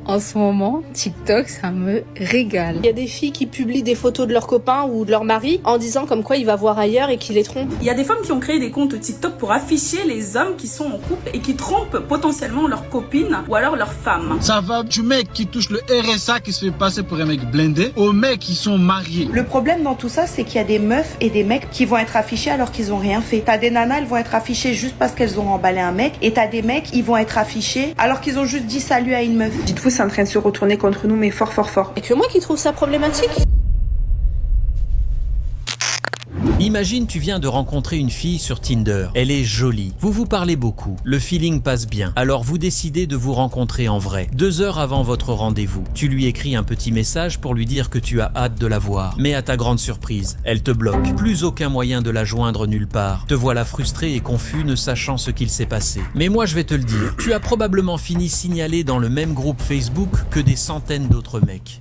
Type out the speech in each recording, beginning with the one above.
En ce moment, TikTok, ça me régale. Il y a des filles qui publient des photos de leurs copains ou de leur mari en disant comme quoi il va voir ailleurs et qu'il les trompe. Il y a des femmes qui ont créé des comptes TikTok pour afficher les hommes qui sont en couple et qui trompent potentiellement leurs copines ou alors leurs femmes. Ça va du mec qui touche le RSA qui se fait passer pour un mec blindé aux mecs qui sont mariés. Le problème dans tout ça, c'est qu'il y a des meufs et des mecs qui vont être affichés alors qu'ils ont rien fait. T'as des nanas, elles vont être affichées juste parce qu'elles ont emballé un mec, et t'as des mecs, ils vont être affichés alors qu'ils ont juste dit salut à une meuf. Dites-vous, c'est en train de se retourner contre nous, mais fort fort fort. Et que moi qui trouve ça problématique. Imagine tu viens de rencontrer une fille sur Tinder. Elle est jolie. Vous vous parlez beaucoup. Le feeling passe bien. Alors vous décidez de vous rencontrer en vrai. 2 heures avant votre rendez-vous. Tu lui écris un petit message pour lui dire que tu as hâte de la voir. Mais à ta grande surprise, elle te bloque. Plus aucun moyen de la joindre nulle part. Te voilà frustré et confus ne sachant ce qu'il s'est passé. Mais moi je vais te le dire. Tu as probablement fini signalé dans le même groupe Facebook que des centaines d'autres mecs.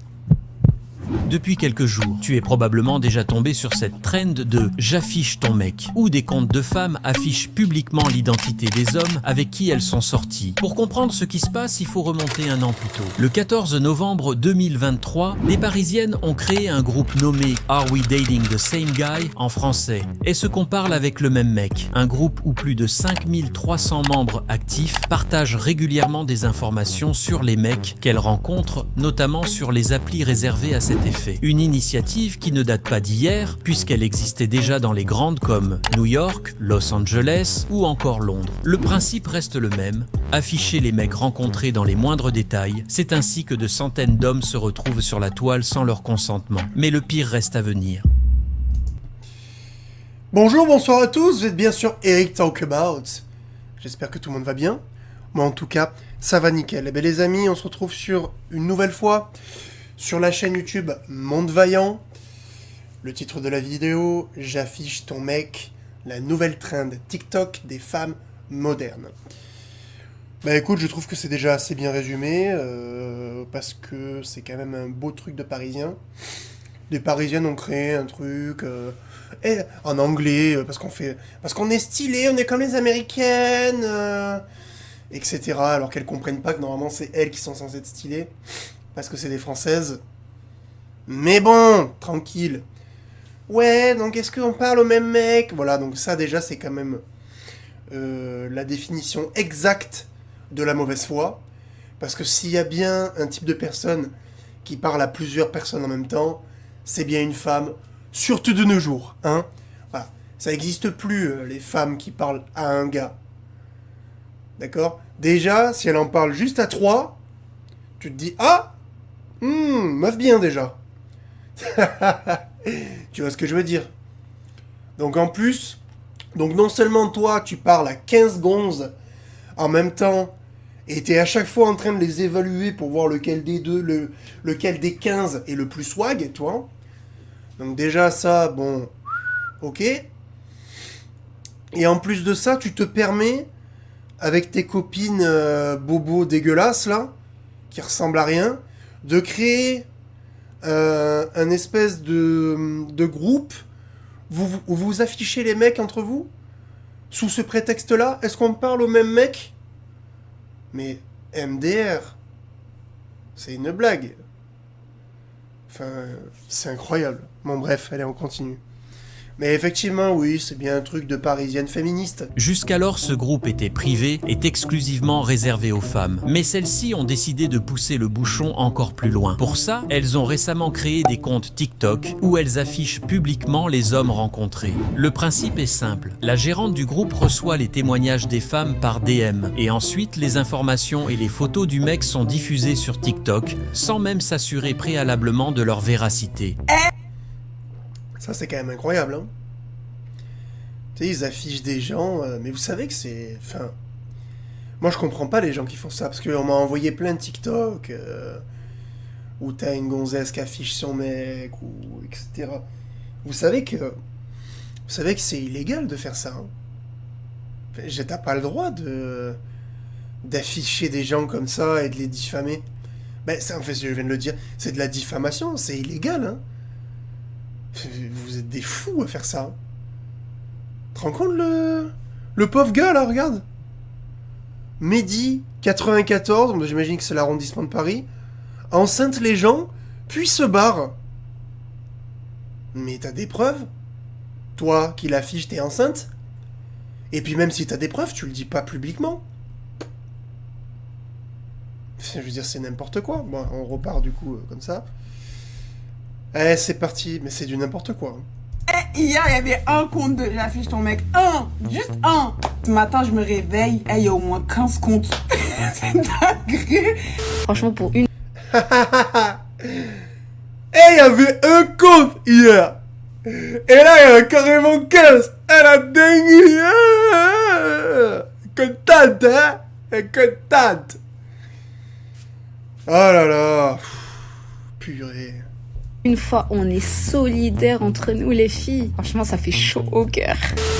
Depuis quelques jours, tu es probablement déjà tombé sur cette trend de « j'affiche ton mec » où des comptes de femmes affichent publiquement l'identité des hommes avec qui elles sont sorties. Pour comprendre ce qui se passe, il faut remonter un an plus tôt. Le 14 novembre 2023, les Parisiennes ont créé un groupe nommé « Are We Dating the Same Guy ?» en français. Est-ce qu'on parle avec le même mec? Un groupe où plus de 5300 membres actifs partagent régulièrement des informations sur les mecs qu'elles rencontrent, notamment sur les applis réservées à cet effet. Une initiative qui ne date pas d'hier, puisqu'elle existait déjà dans les grandes comme New York, Los Angeles ou encore Londres. Le principe reste le même, afficher les mecs rencontrés dans les moindres détails, c'est ainsi que de centaines d'hommes se retrouvent sur la toile sans leur consentement. Mais le pire reste à venir. Bonjour, bonsoir à tous, vous êtes bien sûr Eric Talkabout. J'espère que tout le monde va bien. Moi en tout cas, ça va nickel. Eh bien les amis, on se retrouve sur une nouvelle fois sur la chaîne YouTube Monde Vaillant. Le titre de la vidéo, j'affiche ton mec, la nouvelle trend TikTok des femmes modernes. Bah écoute, je trouve que c'est déjà assez bien résumé, parce que c'est quand même un beau truc de Parisiens. Les Parisiennes ont créé un truc en anglais, parce qu'on est stylé, on est comme les Américaines, etc. Alors qu'elles comprennent pas que normalement c'est elles qui sont censées être stylées. Parce que c'est des Françaises. Mais bon, tranquille. Ouais, donc est-ce qu'on parle au même mec? Voilà, donc ça déjà c'est quand même la définition exacte de la mauvaise foi. Parce que s'il y a bien un type de personne qui parle à plusieurs personnes en même temps, c'est bien une femme, surtout de nos jours. Hein, voilà. Ça n'existe plus, les femmes qui parlent à un gars. D'accord? Déjà, si elle en parle juste à 3, tu te dis, ah, meuf bien déjà. Tu vois ce que je veux dire? Donc en plus, donc non seulement toi tu parles à 15 gonzes en même temps et t'es à chaque fois en train de les évaluer pour voir lequel des deux, lequel des 15 est le plus swag, toi. Donc déjà ça, bon, ok. Et en plus de ça, tu te permets avec tes copines bobo dégueulasses là, qui ressemblent à rien, de créer un espèce de groupe où vous affichez les mecs entre vous sous ce prétexte-là. Est-ce qu'on parle au même mec? Mais MDR, c'est une blague. Enfin, c'est incroyable. Bon bref, allez, on continue. Mais effectivement, oui, c'est bien un truc de parisienne féministe. Jusqu'alors, ce groupe était privé, est exclusivement réservé aux femmes. Mais celles-ci ont décidé de pousser le bouchon encore plus loin. Pour ça, elles ont récemment créé des comptes TikTok où elles affichent publiquement les hommes rencontrés. Le principe est simple. La gérante du groupe reçoit les témoignages des femmes par DM. Et ensuite, les informations et les photos du mec sont diffusées sur TikTok, sans même s'assurer préalablement de leur véracité. Ça, c'est quand même incroyable, hein. Tu sais, ils affichent des gens, mais vous savez que c'est... Enfin... Moi, je comprends pas les gens qui font ça, parce qu'on m'a envoyé plein de TikTok, où t'as une gonzesse qui affiche son mec, ou etc. Vous savez que c'est illégal de faire ça, hein. Enfin, t'as pas le droit d'afficher des gens comme ça et de les diffamer. Ben, ça, en fait, je viens de le dire, c'est de la diffamation, c'est illégal, hein. Vous êtes des fous à faire ça. Tu te rends compte le pauvre gars là, regarde. Mehdi, 94, donc j'imagine que c'est l'arrondissement de Paris, enceinte les gens, puis se barre. Mais t'as des preuves? Toi qui l'affiches, t'es enceinte? Et puis même si t'as des preuves, tu le dis pas publiquement. Je veux dire, c'est n'importe quoi. Bon, on repart du coup comme ça. Eh, c'est parti, mais c'est du n'importe quoi. Hier, il y avait un compte de j'affiche ton mec. Un! Juste un! Ce matin, je me réveille. Il y a au moins 15 comptes. C'est dingue! Franchement, pour une Eh, il y avait un compte hier. Et là, il y en a carrément 15. Elle a dingue. Contente, hein? Contente. Oh là là. Purée. une fois, on est solidaires entre nous les filles. Franchement, ça fait chaud au cœur.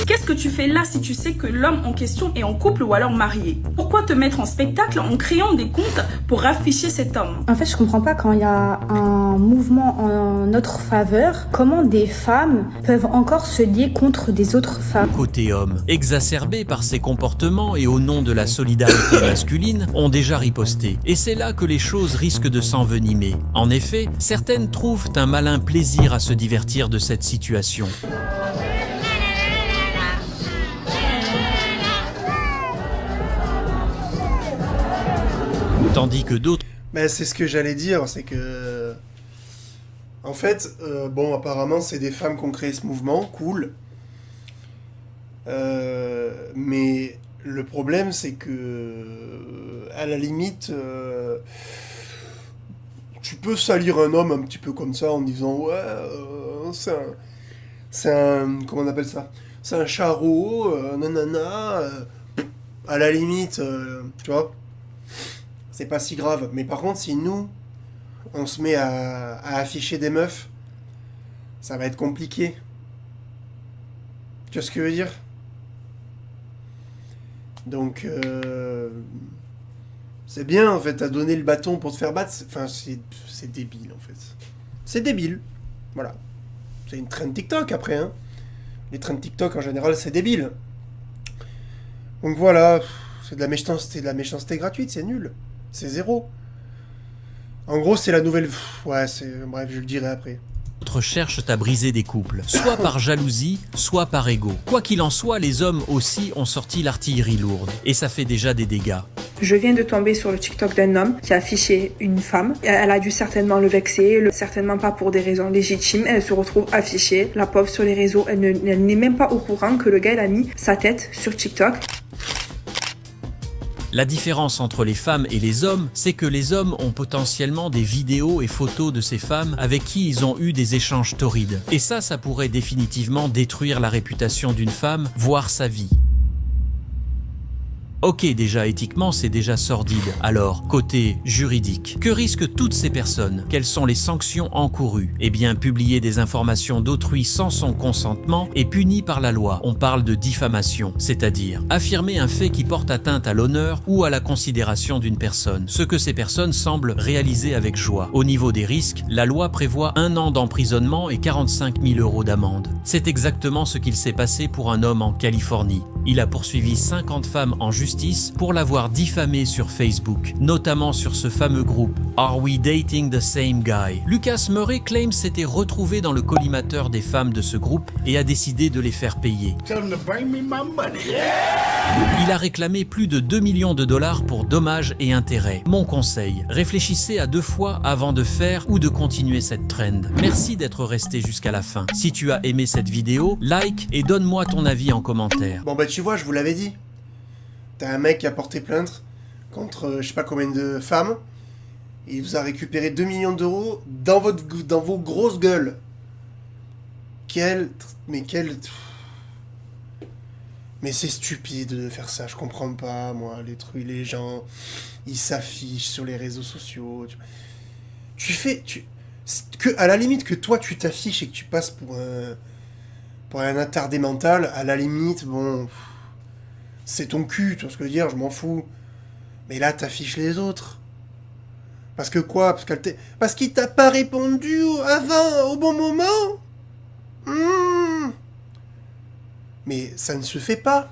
Qu'est-ce que tu fais là si tu sais que l'homme en question est en couple ou alors marié? Pourquoi te mettre en spectacle en créant des comptes pour afficher cet homme? En fait, je comprends pas quand il y a un mouvement en notre faveur, comment des femmes peuvent encore se lier contre des autres femmes. Côté homme, exacerbés par ces comportements et au nom de la solidarité masculine, ont déjà riposté. Et c'est là que les choses risquent de s'envenimer. En effet, certaines trouvent un malin plaisir à se divertir de cette situation. Tandis que d'autres... Ben, c'est ce que j'allais dire, c'est que... En fait, bon, apparemment, c'est des femmes qui ont créé ce mouvement, cool. Mais le problème, c'est que... À la limite... tu peux salir un homme un petit peu comme ça en disant ouais c'est un comment on appelle ça, c'est un charreau, nanana, à la limite tu vois, c'est pas si grave. Mais par contre si nous on se met à afficher des meufs, ça va être compliqué. Tu vois ce que je veux dire? Donc c'est bien, en fait, t'as donné le bâton pour te faire battre. Enfin, c'est débile, en fait. C'est débile. Voilà. C'est une trend TikTok, après, hein. Les trends TikTok, en général, c'est débile. Donc voilà, c'est de la méchanceté gratuite, c'est nul. C'est zéro. En gros, c'est la nouvelle... Ouais, c'est... Bref, je le dirai après. D'autres cherchent à briser des couples, soit par jalousie, soit par ego. Quoi qu'il en soit, les hommes aussi ont sorti l'artillerie lourde. Et ça fait déjà des dégâts. Je viens de tomber sur le TikTok d'un homme qui a affiché une femme. Elle a dû certainement le vexer, certainement pas pour des raisons légitimes. Elle se retrouve affichée, la pauvre, sur les réseaux. Elle n'est même pas au courant que le gars il a mis sa tête sur TikTok. La différence entre les femmes et les hommes, c'est que les hommes ont potentiellement des vidéos et photos de ces femmes avec qui ils ont eu des échanges torrides. Et ça pourrait définitivement détruire la réputation d'une femme, voire sa vie. Ok, déjà éthiquement, c'est déjà sordide. Alors, côté juridique, que risquent toutes ces personnes? Quelles sont les sanctions encourues? Eh bien, publier des informations d'autrui sans son consentement est puni par la loi. On parle de diffamation, c'est-à-dire affirmer un fait qui porte atteinte à l'honneur ou à la considération d'une personne, ce que ces personnes semblent réaliser avec joie. Au niveau des risques, la loi prévoit 1 an d'emprisonnement et 45 000 € d'amende. C'est exactement ce qu'il s'est passé pour un homme en Californie. Il a poursuivi 50 femmes en justice pour l'avoir diffamé sur Facebook, notamment sur ce fameux groupe Are We Dating the Same Guy? Lucas Murray claim s'était retrouvé dans le collimateur des femmes de ce groupe et a décidé de les faire payer. Il a réclamé plus de 2 millions de $ pour dommages et intérêts. Mon conseil, réfléchissez à 2 fois avant de faire ou de continuer cette trend. Merci d'être resté jusqu'à la fin. Si tu as aimé cette vidéo, like et donne-moi ton avis en commentaire. Bon bah tu vois, je vous l'avais dit. T'as un mec qui a porté plainte contre je sais pas combien de femmes. Et il vous a récupéré 2 millions d'euros dans vos grosses gueules. Mais c'est stupide de faire ça, je comprends pas, moi, les gens, ils s'affichent sur les réseaux sociaux. À la limite que toi tu t'affiches et que tu passes pour un attardé mental, à la limite, bon... C'est ton cul, tu vois ce que je veux dire, je m'en fous. Mais là, t'affiches les autres. Parce que quoi? Parce qu'il t'a pas répondu avant, au bon moment? Mais ça ne se fait pas.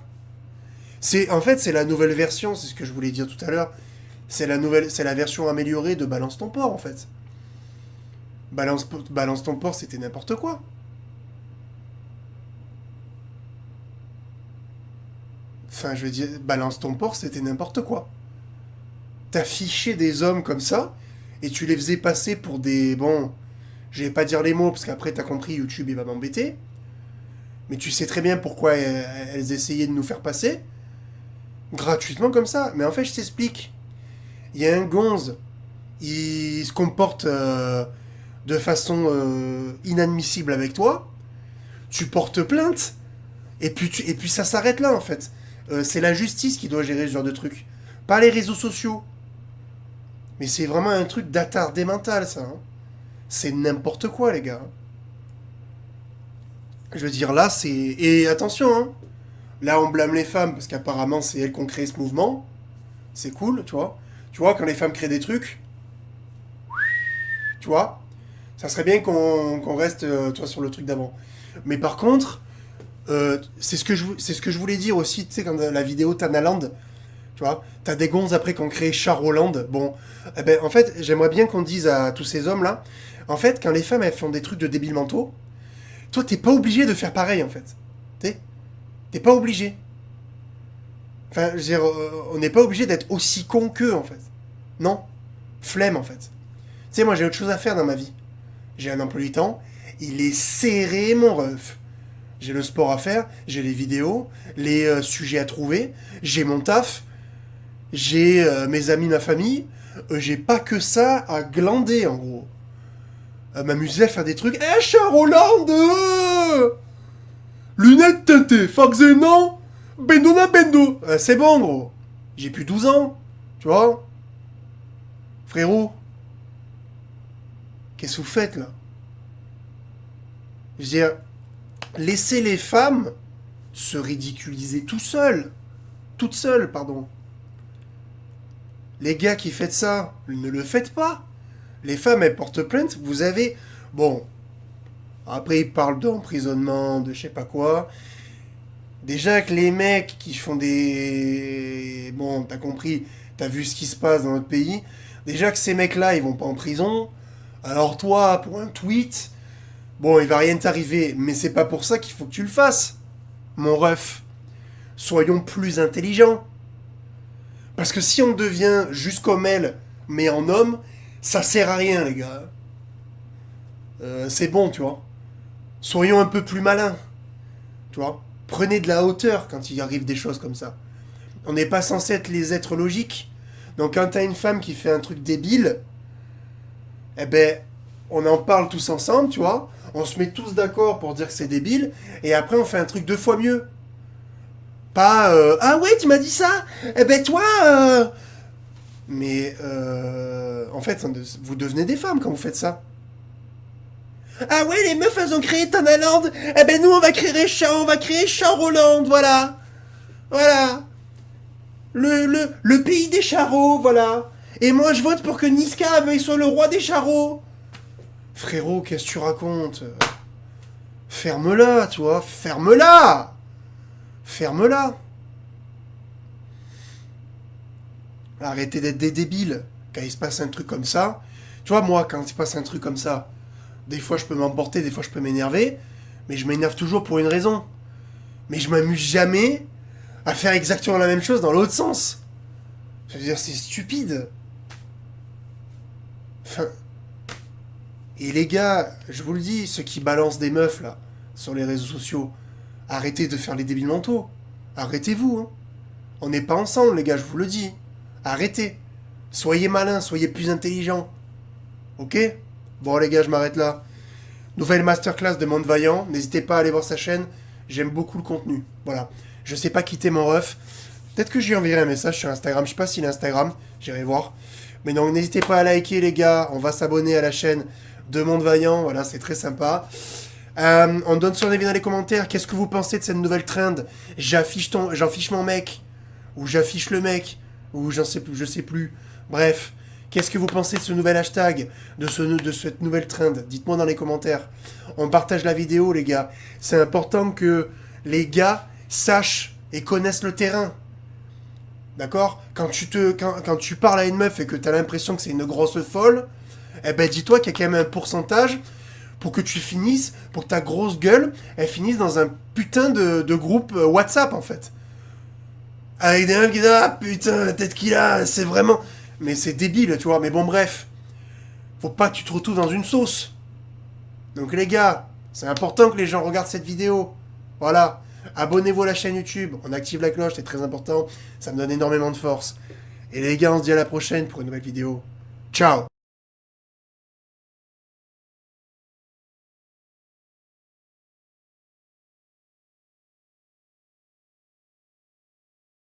En fait, c'est la nouvelle version, c'est ce que je voulais dire tout à l'heure. C'est la version améliorée de Balance ton porc, en fait. Balance ton porc, c'était n'importe quoi. Enfin, je veux dire, Balance ton porc, c'était n'importe quoi. T'affichais des hommes comme ça, et tu les faisais passer pour des... Bon, je vais pas dire les mots, parce qu'après, t'as compris, YouTube, il va m'embêter. Mais tu sais très bien pourquoi elles essayaient de nous faire passer. Gratuitement comme ça. Mais en fait, je t'explique. Il y a un gonze, il se comporte de façon inadmissible avec toi. Tu portes plainte, et puis ça s'arrête là, en fait. C'est la justice qui doit gérer ce genre de truc. Pas les réseaux sociaux. Mais c'est vraiment un truc d'attardé mental, ça. Hein. C'est n'importe quoi, les gars. Je veux dire, là, c'est... Et attention, hein. Là, on blâme les femmes, parce qu'apparemment, c'est elles qui ont créé ce mouvement. C'est cool, tu vois. Tu vois, quand les femmes créent des trucs... Tu vois, ça serait bien qu'on reste, toi, sur le truc d'avant. Mais par contre... c'est ce que je voulais dire aussi, tu sais, quand la vidéo Tanaland, tu vois, t'as des gonzes après qui ont créé Charoland. Bon, eh ben, en fait, j'aimerais bien qu'on dise à tous ces hommes-là, en fait, quand les femmes, elles font des trucs de débiles mentaux, toi, t'es pas obligé de faire pareil, en fait. T'es pas obligé. Enfin, je veux dire, on n'est pas obligé d'être aussi con qu'eux, en fait. Non. Flemme, en fait. Tu sais, moi, j'ai autre chose à faire dans ma vie. J'ai un emploi du temps, il est serré, mon ref. J'ai le sport à faire, j'ai les vidéos, les sujets à trouver, j'ai mon taf, j'ai mes amis, ma famille, j'ai pas que ça à glander, en gros. M'amuser à faire des trucs. Eh, Charoland lunettes teintées, faxé non bendo na bendo. C'est bon, gros. J'ai plus 12 ans, tu vois. Frérot, qu'est-ce que vous faites, là? Je veux dire... Laissez les femmes se ridiculiser toutes seules, pardon. Les gars qui faites ça, ne le faites pas. Les femmes, elles portent plainte, vous avez... Bon, après ils parlent d'emprisonnement, de je sais pas quoi. Déjà que les mecs qui font des... Bon, t'as compris, t'as vu ce qui se passe dans notre pays. Déjà que ces mecs-là, ils vont pas en prison. Alors toi, pour un tweet... Bon, il va rien t'arriver, mais c'est pas pour ça qu'il faut que tu le fasses. Mon ref, soyons plus intelligents. Parce que si on devient juste comme elle, mais en homme, ça sert à rien, les gars. C'est bon, tu vois. Soyons un peu plus malins. Tu vois. Prenez de la hauteur quand il arrive des choses comme ça. On n'est pas censé être les êtres logiques. Donc quand t'as une femme qui fait un truc débile, eh ben, on en parle tous ensemble, tu vois. On se met tous d'accord pour dire que c'est débile, et après on fait un truc 2 fois mieux. Pas ah ouais, tu m'as dit ça. Eh ben toi Mais en fait, vous devenez des femmes quand vous faites ça. Ah ouais, les meufs elles ont créé Tanaland. Eh ben nous on va créer Charoland, voilà. Voilà. Le pays des charros, voilà. Et moi je vote pour que Niska veuille soit le roi des charros. Frérot, qu'est-ce que tu racontes? Ferme-la, tu vois. Ferme-la. Ferme-la. Arrêtez d'être des débiles. Quand il se passe un truc comme ça... Tu vois, moi, quand il se passe un truc comme ça, des fois je peux m'emporter, des fois je peux m'énerver, mais je m'énerve toujours pour une raison. Mais je m'amuse jamais à faire exactement la même chose dans l'autre sens. Je veux dire, c'est stupide. Enfin... Et les gars, je vous le dis, ceux qui balancent des meufs, là, sur les réseaux sociaux, arrêtez de faire les débiles mentaux. Arrêtez-vous, hein. On n'est pas ensemble, les gars, je vous le dis. Arrêtez. Soyez malins, soyez plus intelligents. Ok? Bon, les gars, je m'arrête là. Nouvelle masterclass de Monde Vaillant. N'hésitez pas à aller voir sa chaîne. J'aime beaucoup le contenu. Voilà. Je sais pas quitter mon ref. Peut-être que je lui enverrai un message sur Instagram. Je sais pas s'il a Instagram. J'irai voir. Mais donc, n'hésitez pas à liker, les gars. On va s'abonner à la chaîne de Monde Vaillant, voilà, c'est très sympa. On donne son avis dans les commentaires. Qu'est-ce que vous pensez de cette nouvelle trend? J'affiche mon mec, ou j'affiche le mec, ou je sais plus. Bref, qu'est-ce que vous pensez de ce nouvel hashtag, de cette nouvelle trend? Dites-moi dans les commentaires. On partage la vidéo, les gars. C'est important que les gars sachent et connaissent le terrain. D'accord? Quand tu parles à une meuf et que t'as l'impression que c'est une grosse folle, eh ben dis-toi qu'il y a quand même un pourcentage pour que tu finisses, pour que ta grosse gueule, elle finisse dans un putain de groupe WhatsApp, en fait. Avec des meufs qui disent « Ah, putain, la tête qu'il a, c'est vraiment... » Mais c'est débile, tu vois. Mais bon, bref. Faut pas que tu te retrouves dans une sauce. Donc les gars, c'est important que les gens regardent cette vidéo. Voilà. Abonnez-vous à la chaîne YouTube. On active la cloche, c'est très important. Ça me donne énormément de force. Et les gars, on se dit à la prochaine pour une nouvelle vidéo. Ciao!